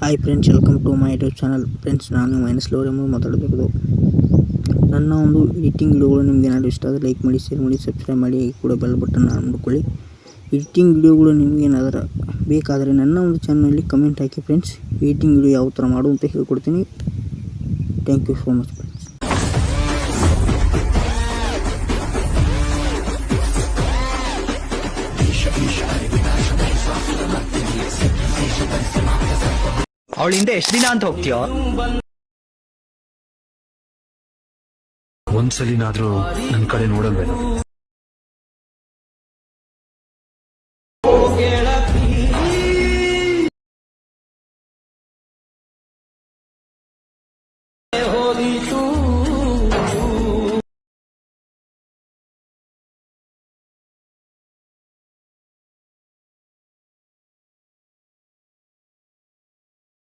Hi friends, welcome to my YouTube channel. Friends, ನಾನು ಮೈನಸ್ ಲೋರ್ ಮಾತಾಡಬೇಕು. ನನ್ನ ಒಂದು ಎಡಿಟಿಂಗ್ ವಿಡಿಯೋಗಳು ನಿಮಗೆ ಏನಾದರೂ ಇಷ್ಟ ಆದರೆ ಲೈಕ್ ಮಾಡಿ, ಶೇರ್ ಮಾಡಿ, ಸಬ್ಸ್ಕ್ರೈಬ್ ಮಾಡಿ, ಕೂಡ ಬೆಲ್ ಬಟನ್ ನೋಡ್ಕೊಳ್ಳಿ. ಎಡಿಟಿಂಗ್ ವಿಡಿಯೋಗಳು ನಿಮಗೆ ಏನಾದರೂ ಬೇಕಾದರೆ ನನ್ನ ಒಂದು ಚಾನಲಲ್ಲಿ ಕಮೆಂಟ್ ಹಾಕಿ ಫ್ರೆಂಡ್ಸ್. ಎಡಿಟಿಂಗ್ ವಿಡಿಯೋ ಯಾವ ಥರ ಮಾಡು ಅಂತ ಹೇಳ್ಕೊಡ್ತೀನಿ. Thank you so much friends. ಅವಳಿಂದ ಎಷ್ಟು ದಿನ ಅಂತ ಹೋಗ್ತೀಯೋ? ಒಂದ್ಸಲಿನಾದ್ರೂ ನನ್ ಕಡೆ ನೋಡಲ್ವೇನೋ?